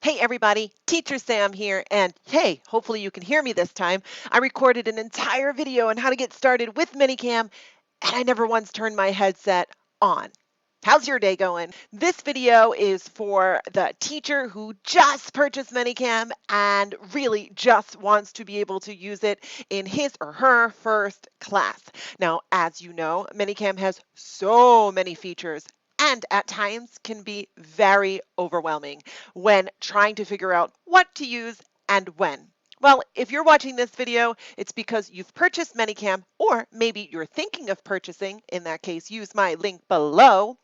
Hey everybody, Teacher Sam here, and hey, hopefully you can hear me this time. I recorded an entire video on how to get started with ManyCam, and I never once turned my headset on. How's your day going? This video is for the teacher who just purchased ManyCam and really just wants to be able to use it in his or her first class. Now, as you know, ManyCam has so many features and at times can be very overwhelming when trying to figure out what to use and when. Well, if you're watching this video, it's because you've purchased ManyCam, or maybe you're thinking of purchasing. In that case, use my link below,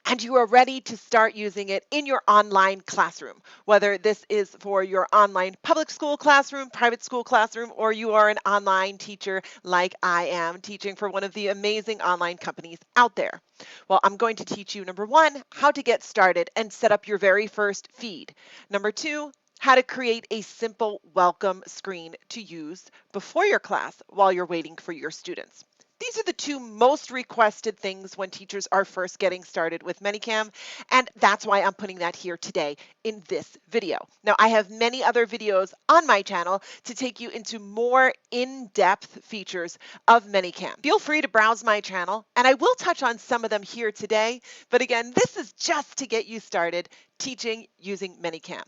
and you are ready to start using it in your online classroom, whether this is for your online public school classroom, private school classroom, or you are an online teacher like I am, teaching for one of the amazing online companies out there. Well, I'm going to teach you, number one, how to get started and set up your very first feed. Number two, how to create a simple welcome screen to use before your class while you're waiting for your students. These are the two most requested things when teachers are first getting started with ManyCam, and that's why I'm putting that here today in this video. Now, I have many other videos on my channel to take you into more in-depth features of ManyCam. Feel free to browse my channel, and I will touch on some of them here today, but again, this is just to get you started teaching using ManyCam.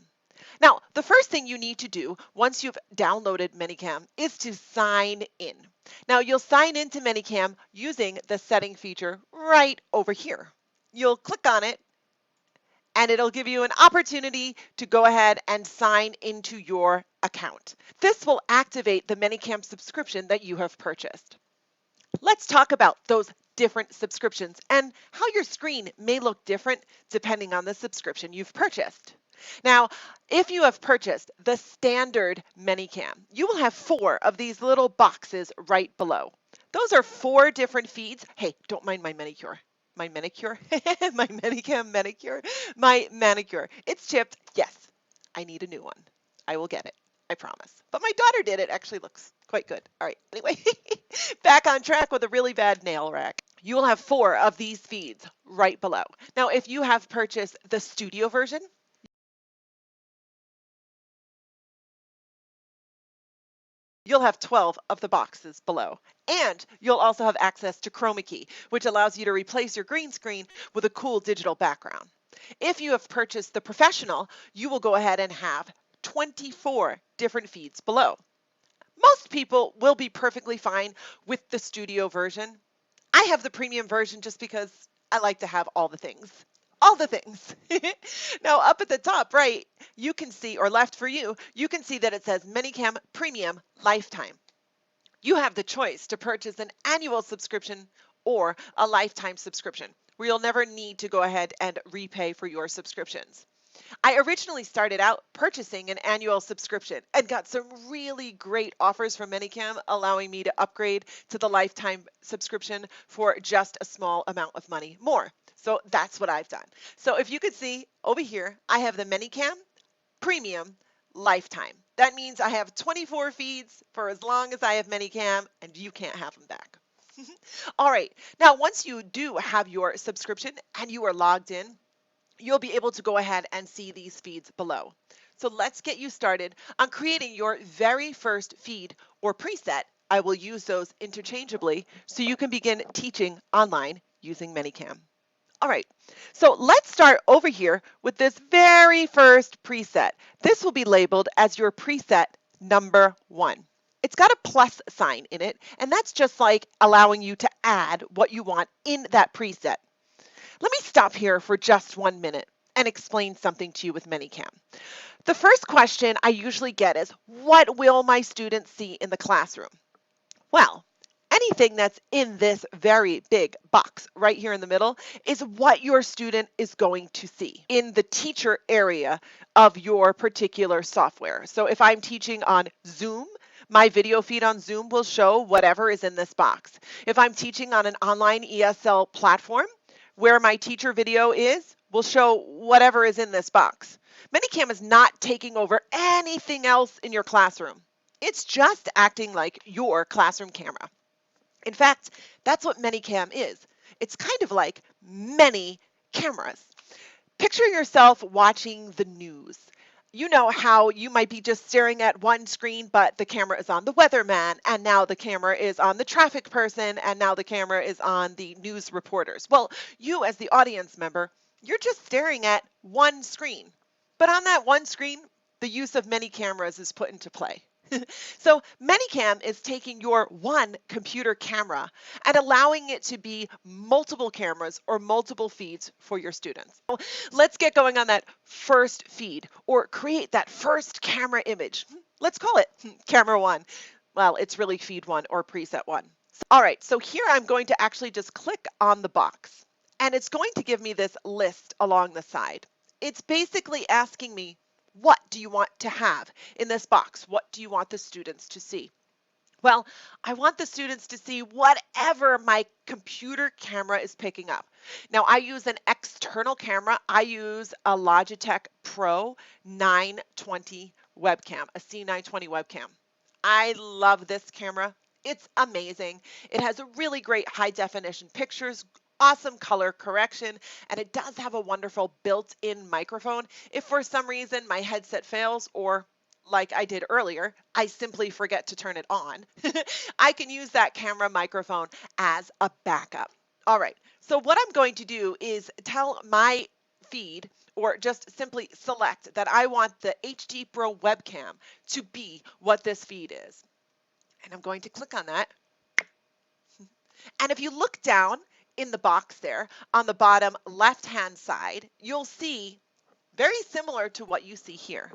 Now, the first thing you need to do once you've downloaded ManyCam is to sign in. Now, you'll sign into ManyCam using the setting feature right over here. You'll click on it, and it'll give you an opportunity to go ahead and sign into your account. This will activate the ManyCam subscription that you have purchased. Let's talk about those different subscriptions and how your screen may look different depending on the subscription you've purchased. Now, if you have purchased the standard ManyCam, you will have 4 of these little boxes right below. Those are 4 different feeds. Hey, don't mind my manicure. My manicure? My ManyCam manicure? My manicure. It's chipped. Yes, I need a new one. I will get it. I promise. But my daughter did. It actually looks quite good. All right, anyway, back on track with a really bad nail rack. You will have 4 of these feeds right below. Now, if you have purchased the studio version, you'll have 12 of the boxes below. And you'll also have access to chromakey, which allows you to replace your green screen with a cool digital background. If you have purchased the professional, you will go ahead and have 24 different feeds below. Most people will be perfectly fine with the studio version. I have the premium version just because I like to have all the things. All the things. Now, up at the top right, you can see, or left for you, you can see that it says ManyCam Premium Lifetime. You have the choice to purchase an annual subscription or a lifetime subscription, where you'll never need to go ahead and repay for your subscriptions. I originally started out purchasing an annual subscription and got some really great offers from ManyCam, allowing me to upgrade to the lifetime subscription for just a small amount of money more. So that's what I've done. So if you could see over here, I have the ManyCam Premium Lifetime. That means I have 24 feeds for as long as I have ManyCam, and you can't have them back. All right, now once you do have your subscription and you are logged in, you'll be able to go ahead and see these feeds below. So let's get you started on creating your very first feed or preset. I will use those interchangeably so you can begin teaching online using ManyCam. All right, so let's start over here with this very first preset. This will be labeled as your preset number 1. It's got a plus sign in it, and that's just like allowing you to add what you want in that preset. Let me stop here for just 1 minute and explain something to you with ManyCam. The first question I usually get is, what will my students see in the classroom? Well, anything that's in this very big box right here in the middle is what your student is going to see in the teacher area of your particular software. So if I'm teaching on Zoom, my video feed on Zoom will show whatever is in this box. If I'm teaching on an online ESL platform, where my teacher video is, will show whatever is in this box. ManyCam is not taking over anything else in your classroom. It's just acting like your classroom camera. In fact, that's what ManyCam is. It's kind of like many cameras. Picture yourself watching the news. You know how you might be just staring at one screen, but the camera is on the weatherman, and now the camera is on the traffic person, and now the camera is on the news reporters. Well, you as the audience member, you're just staring at one screen. But on that one screen, the use of many cameras is put into play. So ManyCam is taking your one computer camera and allowing it to be multiple cameras or multiple feeds for your students. So let's get going on that first feed or create that first camera image. Let's call it camera one. Well, it's really feed one or preset one. All right, so here I'm going to actually just click on the box and it's going to give me this list along the side. It's basically asking me, what do you want to have in this box? What do you want the students to see? Well, I want the students to see whatever my computer camera is picking up. Now, I use an external camera. I use a Logitech Pro 920 webcam, a C920 webcam. I love this camera. It's amazing. It has a really great high definition pictures, awesome color correction, and it does have a wonderful built-in microphone. If for some reason my headset fails, or like I did earlier, I simply forget to turn it on, I can use that camera microphone as a backup. All right, so what I'm going to do is tell my feed, or just simply select that I want the HD Pro webcam to be what this feed is. And I'm going to click on that. And if you look down in the box there on the bottom left-hand side, you'll see very similar to what you see here.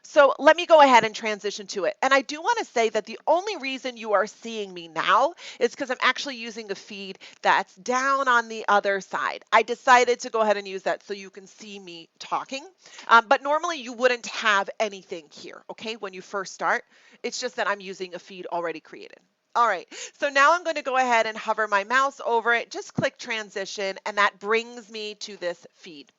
So let me go ahead and transition to it. And I do want to say that the only reason you are seeing me now is because I'm actually using a feed that's down on the other side. I decided to go ahead and use that so you can see me talking. But normally you wouldn't have anything here, okay, when you first start. It's just that I'm using a feed already created. All right, so now I'm going to go ahead and hover my mouse over it, just click transition, and that brings me to this feed.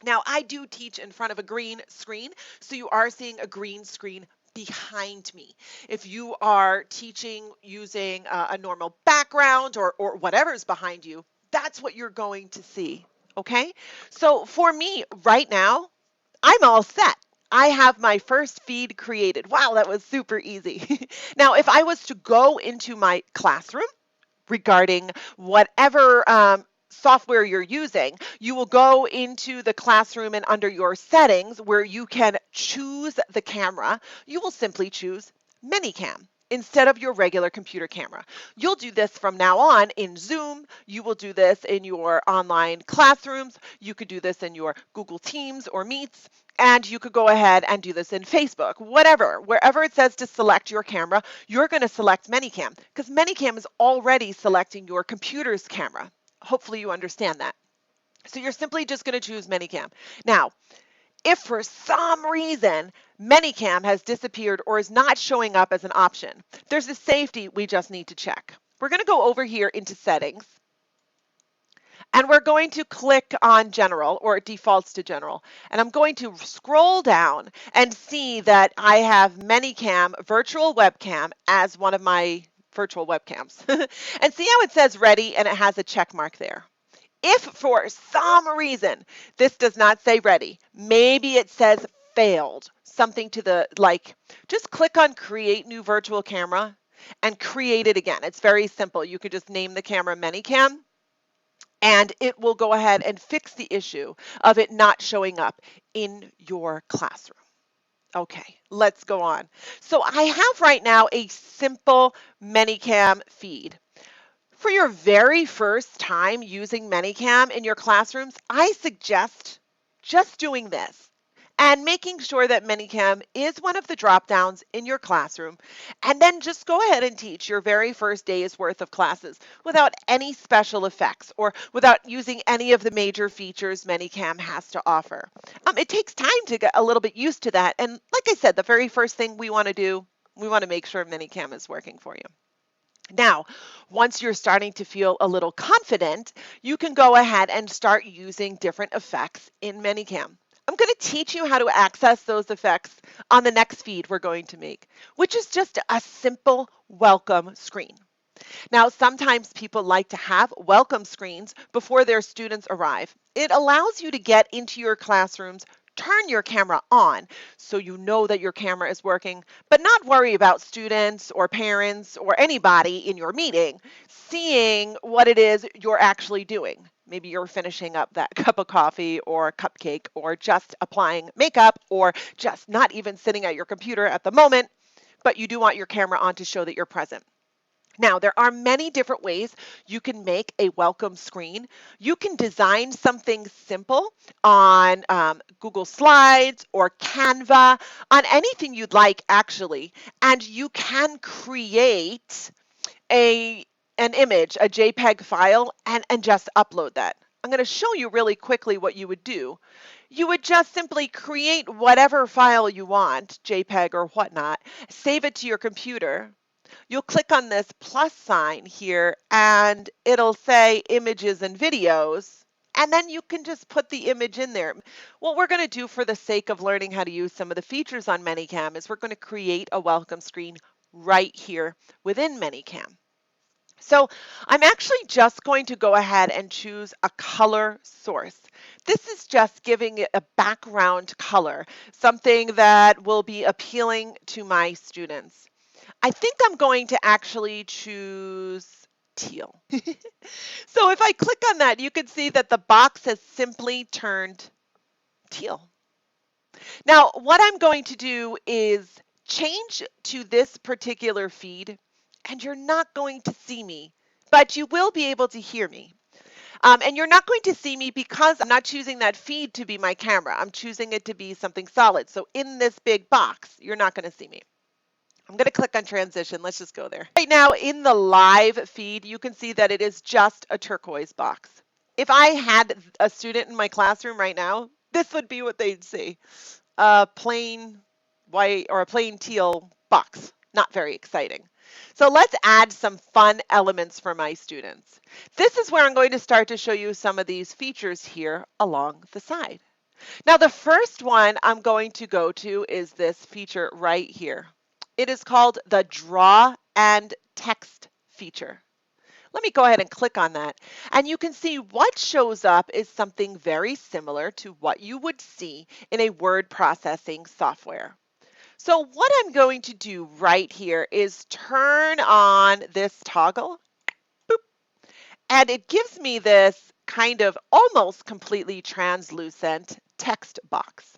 Now, I do teach in front of a green screen, so you are seeing a green screen behind me. If you are teaching using a normal background or whatever's behind you, that's what you're going to see, okay? So for me right now, I'm all set. I have my first feed created. Wow, that was super easy. Now, if I was to go into my classroom regarding whatever software you're using, you will go into the classroom and under your settings where you can choose the camera, you will simply choose ManyCam instead of your regular computer camera. You'll do this from now on in Zoom. You will do this in your online classrooms. You could do this in your Google Teams or Meets. And you could go ahead and do this in Facebook, whatever, wherever it says to select your camera, you're going to select ManyCam because ManyCam is already selecting your computer's camera. Hopefully you understand that. So you're simply just going to choose ManyCam. Now, if for some reason ManyCam has disappeared or is not showing up as an option, there's a safety we just need to check. We're going to go over here into settings. And we're going to click on general, or it defaults to general. And I'm going to scroll down and see that I have ManyCam virtual webcam as one of my virtual webcams. And see how it says ready and it has a check mark there. If for some reason this does not say ready, maybe it says failed, something to the like, just click on create new virtual camera and create it again. It's very simple. You could just name the camera ManyCam, and it will go ahead and fix the issue of it not showing up in your classroom. Okay, let's go on. So I have right now a simple ManyCam feed. For your very first time using ManyCam in your classrooms, I suggest just doing this and making sure that ManyCam is one of the drop downs in your classroom, and then just go ahead and teach your very first day's worth of classes without any special effects or without using any of the major features ManyCam has to offer. It takes time to get a little bit used to that, and like I said, the very first thing we want to do, we want to make sure ManyCam is working for you. Now, once you're starting to feel a little confident, you can go ahead and start using different effects in ManyCam. I'm going to teach you how to access those effects on the next feed we're going to make, which is just a simple welcome screen. Now, sometimes people like to have welcome screens before their students arrive. It allows you to get into your classrooms, turn your camera on so you know that your camera is working, but not worry about students or parents or anybody in your meeting seeing what it is you're actually doing. Maybe you're finishing up that cup of coffee or cupcake or just applying makeup or just not even sitting at your computer at the moment, but you do want your camera on to show that you're present. Now, there are many different ways you can make a welcome screen. You can design something simple on Google Slides or Canva, on anything you'd like actually, and you can create a an image, a JPEG file, and just upload that. I'm going to show you really quickly what you would do. You would just simply create whatever file you want, JPEG or whatnot, save it to your computer. You'll click on this plus sign here and it'll say images and videos. And then you can just put the image in there. What we're going to do for the sake of learning how to use some of the features on ManyCam is we're going to create a welcome screen right here within ManyCam. So I'm actually just going to go ahead and choose a color source. This is just giving it a background color, something that will be appealing to my students. I think I'm going to actually choose teal. So if I click on that, you can see that the box has simply turned teal. Now, what I'm going to do is change to this particular feed, and you're not going to see me, but you will be able to hear me. And you're not going to see me because I'm not choosing that feed to be my camera. I'm choosing it to be something solid. So in this big box, you're not going to see me. I'm going to click on transition. Let's just go there. Right now in the live feed, you can see that it is just a turquoise box. If I had a student in my classroom right now, this would be what they'd see. A plain white or a plain teal box. Not very exciting. So let's add some fun elements for my students. This is where I'm going to start to show you some of these features here along the side. Now the first one I'm going to go to is this feature right here. It is called the Draw and Text feature. Let me go ahead and click on that. And you can see what shows up is something very similar to what you would see in a word processing software. So what I'm going to do right here is turn on this toggle, boop, and it gives me this kind of almost completely translucent text box.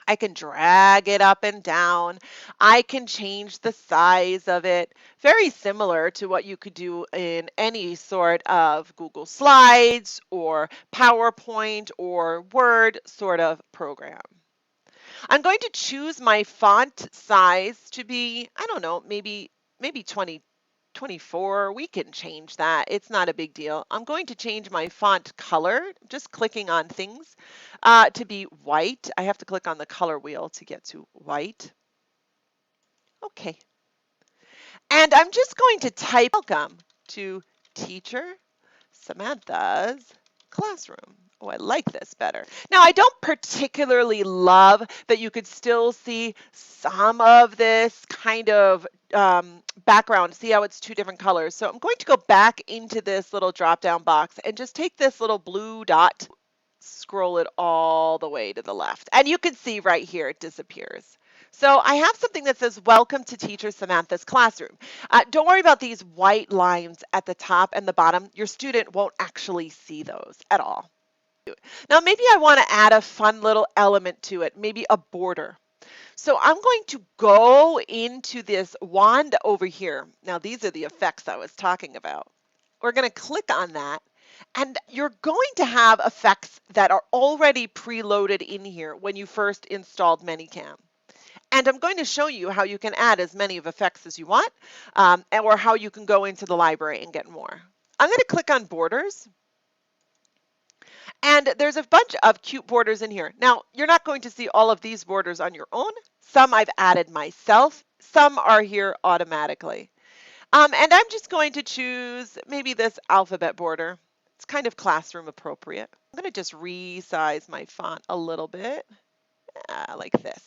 I can drag it up and down. I can change the size of it. Very similar to what you could do in any sort of Google Slides or PowerPoint or Word sort of program. I'm going to choose my font size to be, I don't know, maybe 24. We can change that. It's not a big deal. I'm going to change my font color, just clicking on things, to be white. I have to click on the color wheel to get to white. Okay. And I'm just going to type welcome to Teacher Samantha's classroom. Oh, I like this better. Now, I don't particularly love that you could still see some of this kind of background. See how it's two different colors. So I'm going to go back into this little drop-down box and just take this little blue dot, scroll it all the way to the left. And you can see right here it disappears. So I have something that says, welcome to Teacher Samantha's classroom. Don't worry about these white lines at the top and the bottom. Your student won't actually see those at all. Now, maybe I want to add a fun little element to it, maybe a border. So I'm going to go into this wand over here. Now, these are the effects I was talking about. We're going to click on that. And you're going to have effects that are already preloaded in here when you first installed ManyCam. And I'm going to show you how you can add as many of effects as you want, or how you can go into the library and get more. I'm going to click on borders. And there's a bunch of cute borders in here. Now, you're not going to see all of these borders on your own. Some I've added myself. Some are here automatically. And I'm just going to choose maybe this alphabet border. It's kind of classroom appropriate. I'm going to just resize my font a little bit. like this.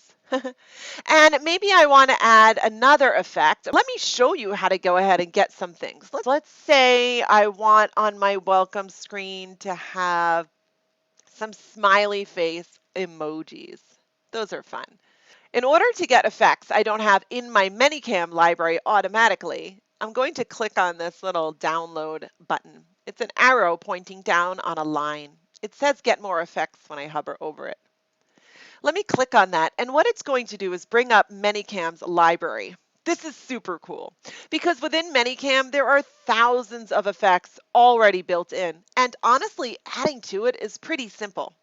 And maybe I want to add another effect. Let me show you how to go ahead and get some things. Let's say I want on my welcome screen to have some smiley face emojis. Those are fun. In order to get effects I don't have in my ManyCam library automatically, I'm going to click on this little download button. It's an arrow pointing down on a line. It says get more effects when I hover over it. Let me click on that, and what it's going to do is bring up ManyCam's library. This is super cool because within ManyCam there are thousands of effects already built in, and honestly adding to it is pretty simple.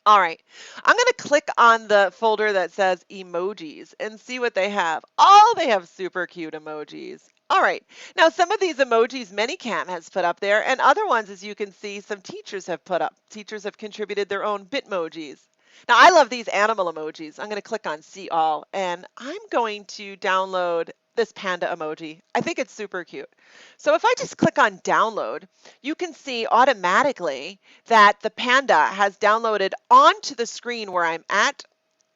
All right, I'm going to click on the folder that says emojis and see what they have. Oh, they have super cute emojis. All right, now some of these emojis ManyCam has put up there, and other ones, as you can see, some teachers have put up. Teachers have contributed their own Bitmojis. Now I love these animal emojis. I'm going to click on see all, and I'm going to download this panda emoji. I think it's super cute. So if I just click on download, you can see automatically that the panda has downloaded onto the screen where I'm at,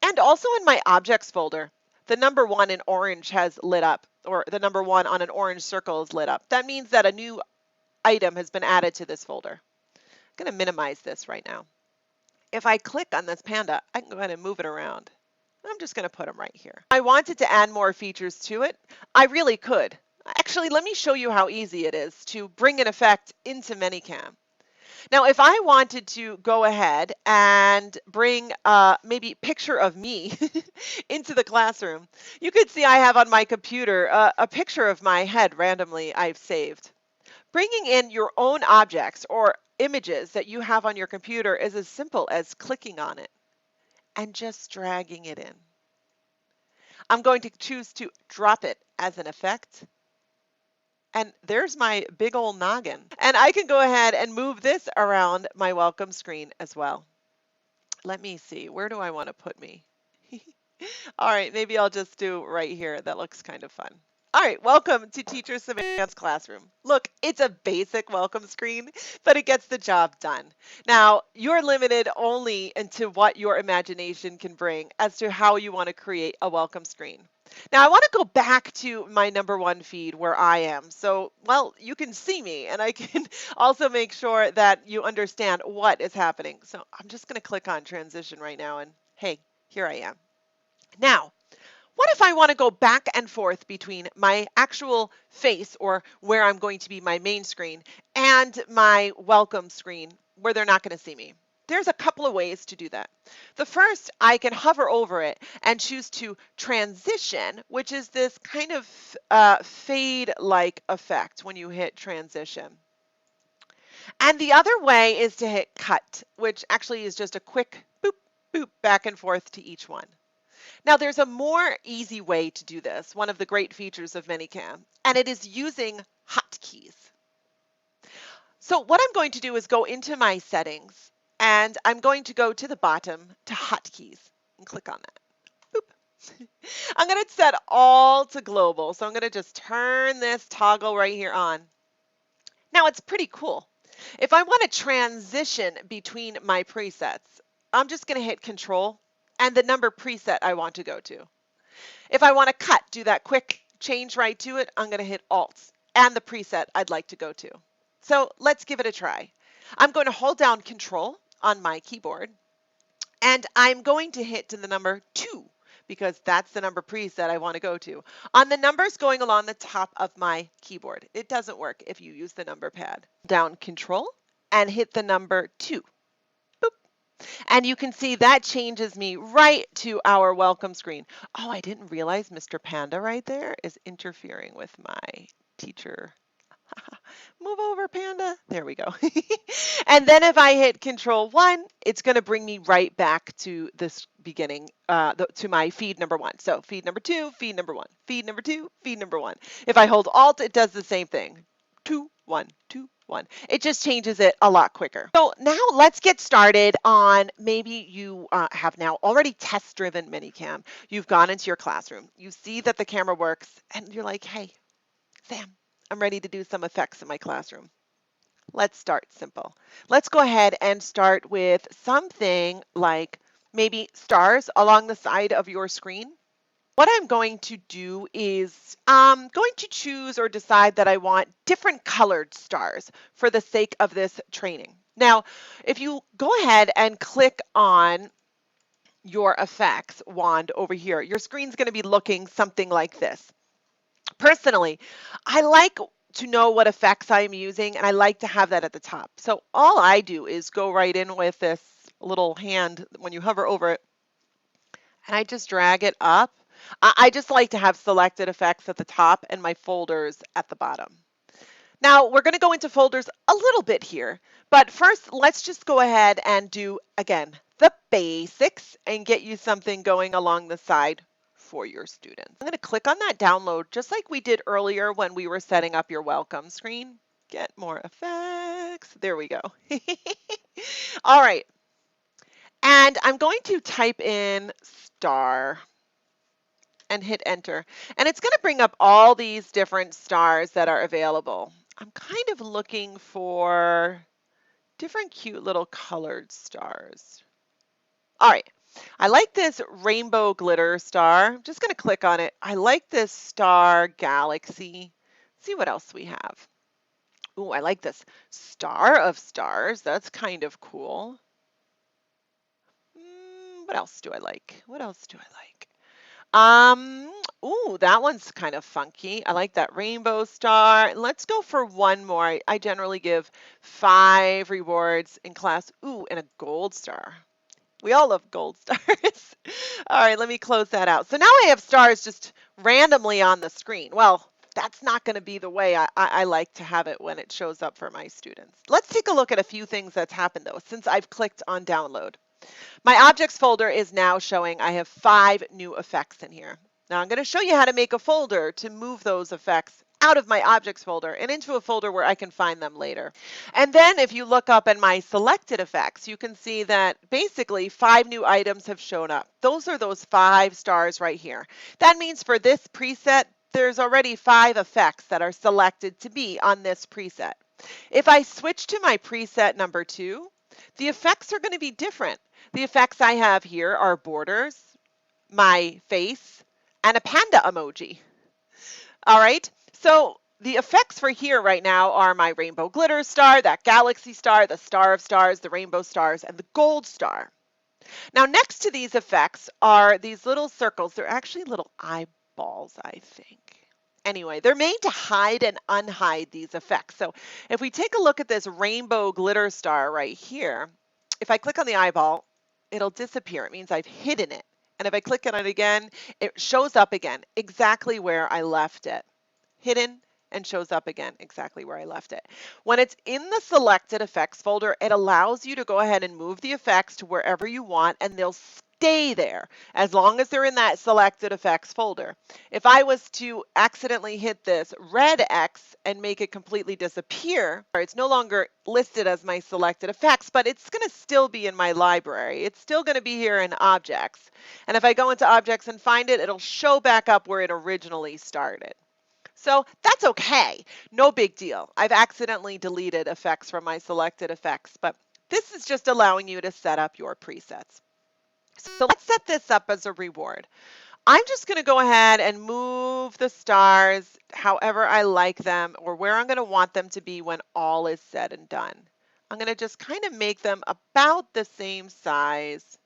and also in my objects folder. The number 1 in orange has lit up, or the number 1 on an orange circle is lit up. That means that a new item has been added to this folder. I'm going to minimize this right now. If I click on this panda, I can go ahead and move it around. I'm just going to put them right here. I wanted to add more features to it. I really could. Actually, let me show you how easy it is to bring an effect into ManyCam. Now, if I wanted to go ahead and bring maybe a picture of me into the classroom, you could see I have on my computer a picture of my head randomly I've saved. Bringing in your own objects or images that you have on your computer is as simple as clicking on it and just dragging it in. I'm going to choose to drop it as an effect. And there's my big old noggin. And I can go ahead and move this around my welcome screen as well. Let me see, where do I want to put me? All right, maybe I'll just do right here. That looks kind of fun. All right, welcome to Teacher Savannah's classroom. Look, it's a basic welcome screen, but it gets the job done. Now, you're limited only into what your imagination can bring as to how you want to create a welcome screen. Now, I want to go back to my number 1 feed where I am. So, well, you can see me, and I can also make sure that you understand what is happening. So I'm just going to click on transition right now, and hey, here I am. Now, what if I want to go back and forth between my actual face, or where I'm going to be my main screen, and my welcome screen where they're not going to see me? There's a couple of ways to do that. The first, I can hover over it and choose to transition, which is this kind of fade-like effect when you hit transition. And the other way is to hit cut, which actually is just a quick boop, boop, back and forth to each one. Now, there's a more easy way to do this, one of the great features of ManyCam, and it is using hotkeys. So what I'm going to do is go into my settings, and I'm going to go to the bottom to hotkeys and click on that. Boop. I'm going to set all to global, so I'm going to just turn this toggle right here on. Now, it's pretty cool. If I want to transition between my presets, I'm just going to hit Control and the number preset I want to go to. If I want to cut, do that quick change right to it, I'm going to hit Alt and the preset I'd like to go to. So let's give it a try. I'm going to hold down Control on my keyboard, and I'm going to hit to the number 2 because that's the number preset I want to go to. On the numbers going along the top of my keyboard, it doesn't work if you use the number pad. Down Control and hit the number 2. And you can see that changes me right to our welcome screen. Oh, I didn't realize Mr. Panda right there is interfering with my teacher. Move over, Panda. There we go. And then if I hit Control 1, it's going to bring me right back to this beginning, to my feed number 1. So feed number 2, feed number 1, feed number 2, feed number 1. If I hold Alt, it does the same thing. 2, 1, 2, 1. It just changes it a lot quicker. So now let's get started on, maybe you have now already test-driven ManyCam. You've gone into your classroom. You see that the camera works, and you're like, hey, Sam, I'm ready to do some effects in my classroom. Let's start simple. Let's go ahead and start with something like maybe stars along the side of your screen. What I'm going to do is I'm going to choose or decide that I want different colored stars for the sake of this training. Now, if you go ahead and click on your effects wand over here, your screen's going to be looking something like this. Personally, I like to know what effects I'm using, and I like to have that at the top. So all I do is go right in with this little hand when you hover over it, and I just drag it up. I just like to have selected effects at the top and my folders at the bottom. Now we're going to go into folders a little bit here, but first let's just go ahead and do, again, the basics and get you something going along the side for your students. I'm going to click on that download just like we did earlier when we were setting up your welcome screen. Get more effects. There we go. All right. And I'm going to type in star and hit enter. And it's going to bring up all these different stars that are available. I'm kind of looking for different cute little colored stars. All right. I like this rainbow glitter star. I'm just going to click on it. I like this star galaxy. Let's see what else we have. Ooh, I like this star of stars. That's kind of cool. What else do I like? What else do I like? Ooh, that one's kind of funky. I like that rainbow star. Let's go for one more. I generally give 5 rewards in class. Ooh, and a gold star. We all love gold stars. All right, let me close that out. So now I have stars just randomly on the screen. Well, that's not going to be the way I like to have it when it shows up for my students. Let's take a look at a few things that's happened though since I've clicked on download. My objects folder is now showing I have 5 new effects in here. Now I'm going to show you how to make a folder to move those effects out of my objects folder and into a folder where I can find them later. And then if you look up in my selected effects, you can see that basically 5 new items have shown up. Those are those 5 stars right here. That means for this preset, there's already 5 effects that are selected to be on this preset. If I switch to my preset number 2, the effects are going to be different. The effects I have here are borders, my face, and a panda emoji. All right, so the effects for here right now are my rainbow glitter star, that galaxy star, the star of stars, the rainbow stars, and the gold star. Now next to these effects are these little circles. They're actually little eyeballs, I think. Anyway, they're made to hide and unhide these effects. So if we take a look at this rainbow glitter star right here, if I click on the eyeball, it'll disappear. It means I've hidden it. And if I click on it again, it shows up again exactly where I left it. Hidden and shows up again exactly where I left it. When it's in the selected effects folder, it allows you to go ahead and move the effects to wherever you want and they'll stay there as long as they're in that selected effects folder. If I was to accidentally hit this red X and make it completely disappear, it's no longer listed as my selected effects, but it's going to still be in my library. It's still going to be here in objects. And if I go into objects and find it, it'll show back up where it originally started. So that's okay, no big deal. I've accidentally deleted effects from my selected effects, but this is just allowing you to set up your presets. So let's set this up as a reward. I'm just going to go ahead and move the stars however I like them or where I'm going to want them to be when all is said and done. I'm going to just kind of make them about the same size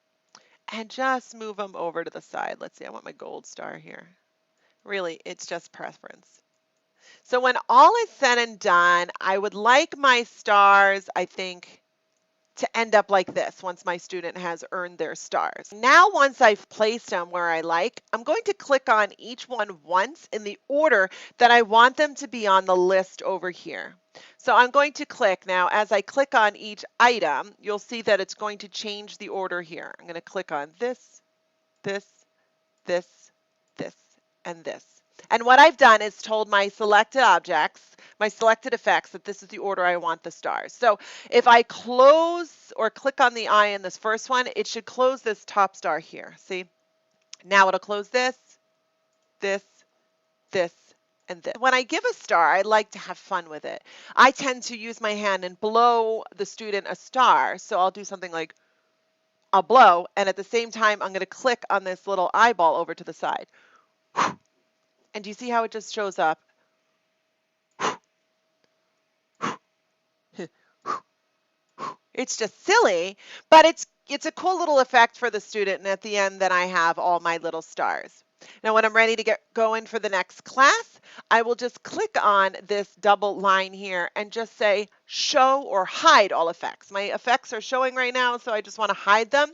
and just move them over to the side. Let's see, I want my gold star here. Really, it's just preference. So when all is said and done, I would like my stars, I think, to end up like this once my student has earned their stars. Now, once I've placed them where I like, I'm going to click on each one once in the order that I want them to be on the list over here. So I'm going to click now. As I click on each item, you'll see that it's going to change the order here. I'm going to click on this, this, this, this, and this. And what I've done is told my selected objects, my selected effects, that this is the order I want the stars. So if I close or click on the eye in this first one, it should close this top star here. See? Now it'll close this, this, this, and this. When I give a star, I like to have fun with it. I tend to use my hand and blow the student a star. So I'll do something like I'll blow, and at the same time, I'm going to click on this little eyeball over to the side. And do you see how it just shows up? It's just silly, but it's a cool little effect for the student, and at the end then I have all my little stars. Now when I'm ready to get going for the next class, I will just click on this double line here and just say show or hide all effects. My effects are showing right now, so I just want to hide them,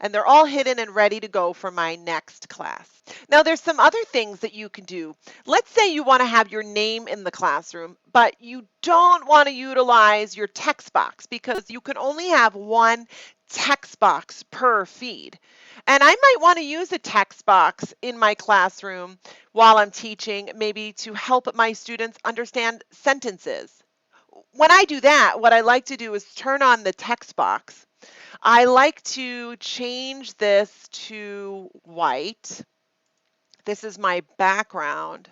and they're all hidden and ready to go for my next class. Now there's some other things that you can do. Let's say you want to have your name in the classroom, but you don't want to utilize your text box because you can only have one text box per feed. And I might want to use a text box in my classroom while I'm teaching, maybe to help my students understand sentences. When I do that, what I like to do is turn on the text box. I like to change this to white. This is my background.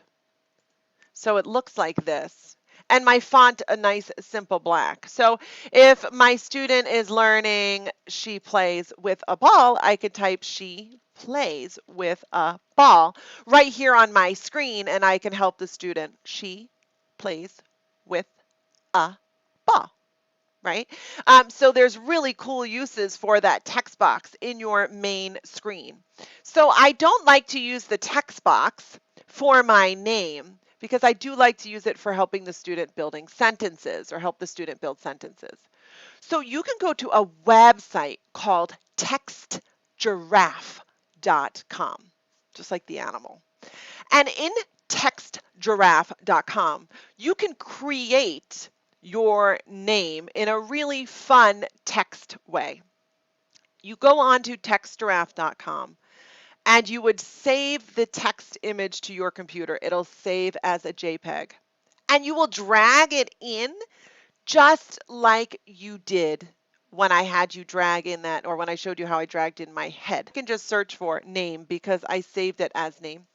So it looks like this. And my font, a nice simple black. So if my student is learning she plays with a ball, I could type she plays with a ball right here on my screen, and I can help the student. She plays with a ball. Right? So there's really cool uses for that text box in your main screen. So I don't like to use the text box for my name because I do like to use it for helping the student building sentences or help the student build sentences. So you can go to a website called textgiraffe.com, just like the animal. And in textgiraffe.com, you can create your name in a really fun text way. You go on to textgiraffe.com and you would save the text image to your computer. It'll save as a JPEG. And you will drag it in just like you did when I had you drag in that, or when I showed you how I dragged in my head. You can just search for name because I saved it as name.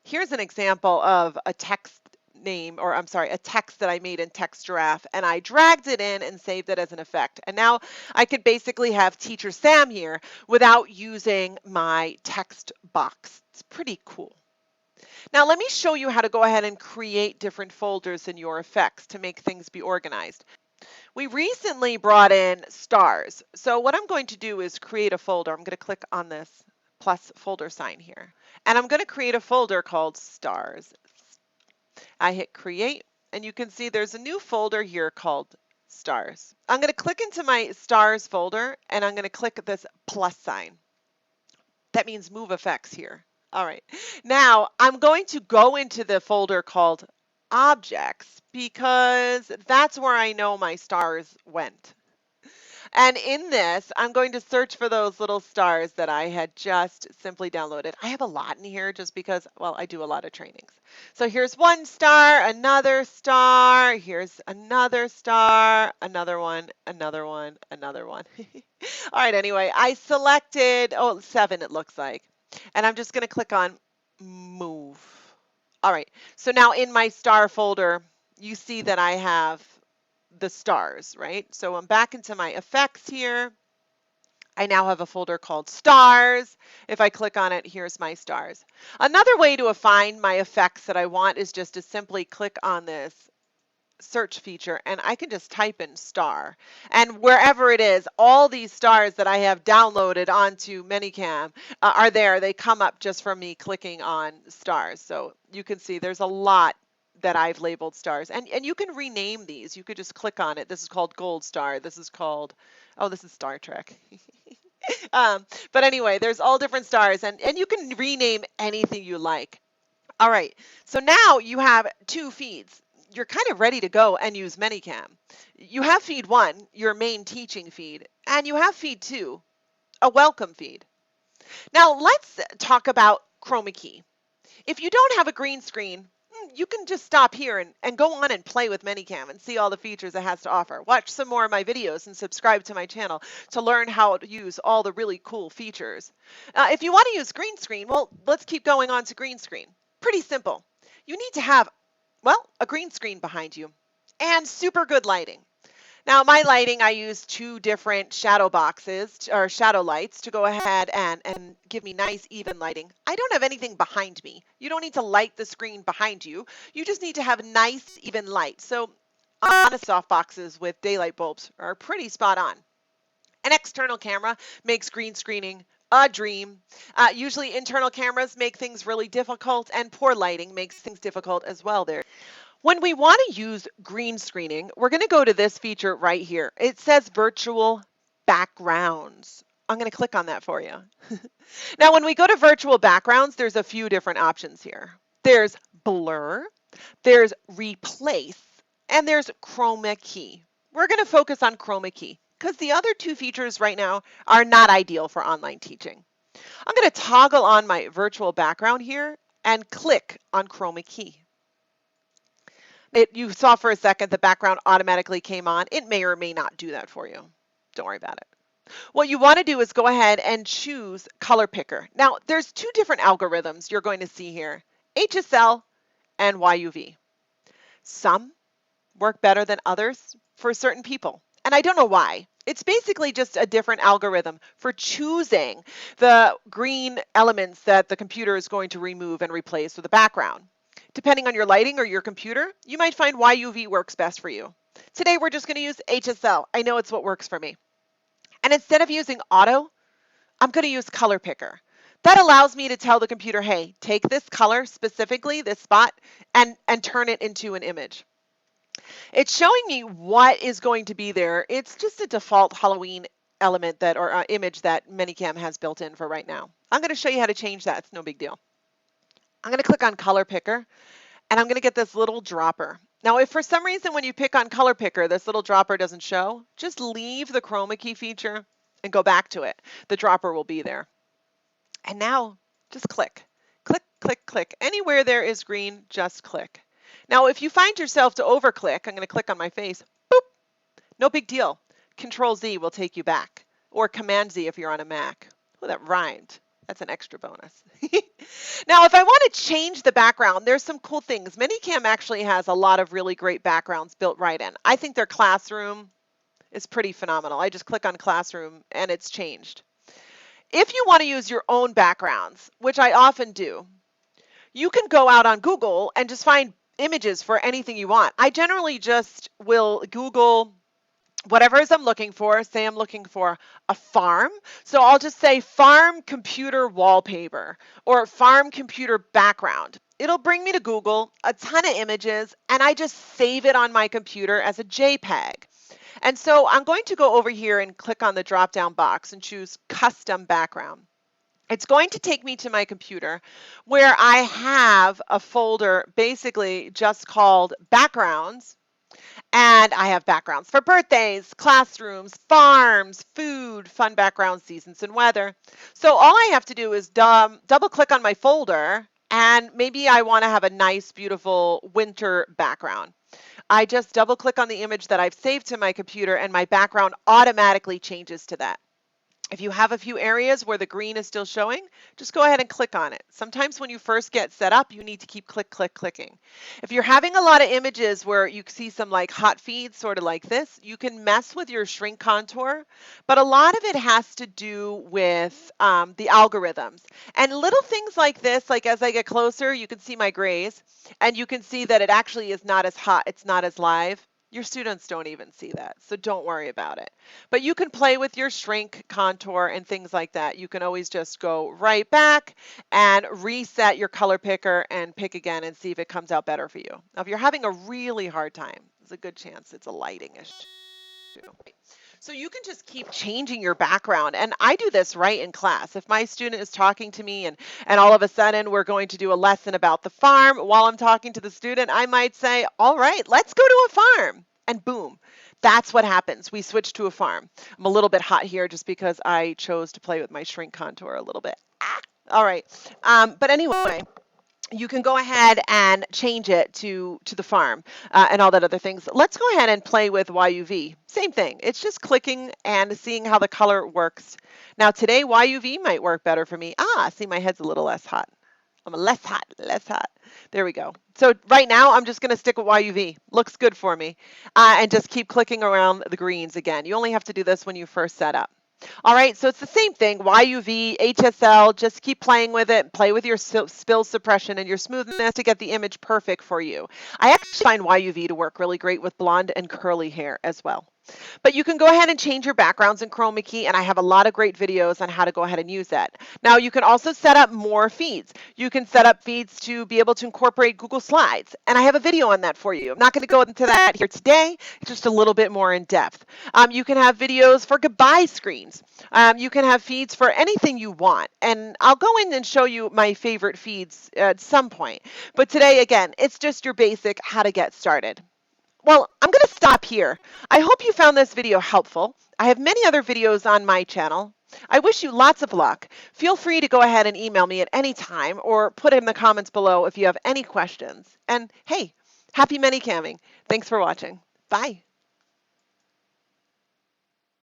Here's an example of a text name, or I'm sorry, a text that I made in TextGiraffe, and I dragged it in and saved it as an effect. And now I could basically have Teacher Sam here without using my text box. It's pretty cool. Now let me show you how to go ahead and create different folders in your effects to make things be organized. We recently brought in stars. So what I'm going to do is create a folder. I'm going to click on this plus folder sign here. And I'm going to create a folder called stars. I hit create, and you can see there's a new folder here called stars. I'm going to click into my stars folder, and I'm going to click this plus sign. That means move effects here. All right. Now I'm going to go into the folder called objects because that's where I know my stars went. And in this, I'm going to search for those little stars that I had just simply downloaded. I have a lot in here just because, well, I do a lot of trainings. So here's one star, another star, here's another star, another one, another one, another one. All right, anyway, I selected, 7 it looks like. And I'm just going to click on move. All right, so now in my star folder, you see that I have the stars, right? So I'm back into my effects here. I now have a folder called stars. If I click on it, here's my stars. Another way to find my effects that I want is just to simply click on this search feature, and I can just type in star. And wherever it is, all these stars that I have downloaded onto ManyCam are there. They come up just from me clicking on stars. So you can see there's a lot that I've labeled stars, and you can rename these. You could just click on it. This is called gold star. This is called, this is Star Trek. But anyway, there's all different stars, and you can rename anything you like. All right, so now you have 2 feeds. You're kind of ready to go and use ManyCam. You have feed 1, your main teaching feed, and you have feed 2, a welcome feed. Now let's talk about chromakey. If you don't have a green screen, you can just stop here and go on and play with ManyCam and see all the features it has to offer. Watch some more of my videos and subscribe to my channel to learn how to use all the really cool features. If you want to use green screen, well, let's keep going on to green screen. Pretty simple. You need to have, well, a green screen behind you and super good lighting. Now my lighting, I use two different shadow boxes or shadow lights to go ahead and give me nice even lighting. I don't have anything behind me. You don't need to light the screen behind you. You just need to have nice even light. So on the soft boxes with daylight bulbs are pretty spot on. An external camera makes green screening a dream. Usually internal cameras make things really difficult, and poor lighting makes things difficult as well there. When we want to use green screening, we're going to go to this feature right here. It says virtual backgrounds. I'm going to click on that for you. Now, when we go to virtual backgrounds, there's a few different options here. There's blur, there's replace, and there's chroma key. We're going to focus on chroma key because the other two features right now are not ideal for online teaching. I'm going to toggle on my virtual background here and click on chroma key. You saw for a second the background automatically came on. It may or may not do that for you. Don't worry about it. What you want to do is go ahead and choose color picker. Now, there's two different algorithms you're going to see here, HSL and YUV. Some work better than others for certain people, and I don't know why. It's basically just a different algorithm for choosing the green elements that the computer is going to remove and replace with a background. Depending on your lighting or your computer, you might find YUV works best for you. Today, we're just going to use HSL. I know it's what works for me. And instead of using auto, I'm going to use color picker. That allows me to tell the computer, hey, take this color, specifically this spot, and turn it into an image. It's showing me what is going to be there. It's just a default Halloween element that or image that ManyCam has built in for right now. I'm going to show you how to change that. It's no big deal. I'm going to click on color picker and I'm going to get this little dropper. Now, if for some reason when you pick on color picker, this little dropper doesn't show, just leave the chroma key feature and go back to it. The dropper will be there. And now just click, click, click, click. Anywhere there is green, just click. Now, if you find yourself to overclick, I'm going to click on my face, boop, no big deal. Control Z will take you back, or Command Z if you're on a Mac. Oh, that rhymed. That's an extra bonus. Now, if I want to change the background, there's some cool things. ManyCam actually has a lot of really great backgrounds built right in. I think their classroom is pretty phenomenal. I just click on classroom and it's changed. If you want to use your own backgrounds, which I often do, you can go out on Google and just find images for anything you want. I generally just will Google whatever it is I'm looking for. Say I'm looking for a farm. So I'll just say farm computer wallpaper or farm computer background. It'll bring me to Google, a ton of images, and I just save it on my computer as a JPEG. And so I'm going to go over here and click on the drop-down box and choose custom background. It's going to take me to my computer where I have a folder basically just called backgrounds. And I have backgrounds for birthdays, classrooms, farms, food, fun backgrounds, seasons, and weather. So all I have to do is double click on my folder, and maybe I want to have a nice, beautiful winter background. I just double click on the image that I've saved to my computer, and my background automatically changes to that. If you have a few areas where the green is still showing, just go ahead and click on it. Sometimes when you first get set up, you need to keep clicking. If you're having a lot of images where you see some like hot feeds, sort of like this, you can mess with your shrink contour, but a lot of it has to do with the algorithms. And little things like this, like as I get closer, you can see my grays, and you can see that it actually is not as hot, it's not as live. Your students don't even see that, so don't worry about it. But you can play with your shrink contour and things like that. You can always just go right back and reset your color picker and pick again and see if it comes out better for you. Now, if you're having a really hard time, there's a good chance it's a lighting issue. So you can just keep changing your background. And I do this right in class. If my student is talking to me and all of a sudden we're going to do a lesson about the farm while I'm talking to the student, I might say, all right, let's go to a farm. And boom, that's what happens. We switch to a farm. I'm a little bit hot here just because I chose to play with my shrink contour a little bit. All right. But anyway, you can go ahead and change it to the farm and all that other things. Let's go ahead and play with YUV. Same thing. It's just clicking and seeing how the color works. Now today YUV might work better for me. See, my head's a little less hot. I'm less hot, less hot. There we go. So right now, I'm just going to stick with YUV. Looks good for me. And just keep clicking around the greens again. You only have to do this when you first set up. All right, so it's the same thing, YUV, HSL, just keep playing with it, play with your spill suppression and your smoothness to get the image perfect for you. I actually find YUV to work really great with blonde and curly hair as well. But you can go ahead and change your backgrounds in chromakey, and I have a lot of great videos on how to go ahead and use that. Now, you can also set up more feeds. You can set up feeds to be able to incorporate Google Slides, and I have a video on that for you. I'm not going to go into that here today. It's just a little bit more in depth. You can have videos for goodbye screens. You can have feeds for anything you want, and I'll go in and show you my favorite feeds at some point. But today, again, it's just your basic how to get started. Well, I'm going to stop here. I hope you found this video helpful. I have many other videos on my channel. I wish you lots of luck. Feel free to go ahead and email me at any time or put in the comments below if you have any questions. And hey, happy ManyCamming. Thanks for watching. Bye.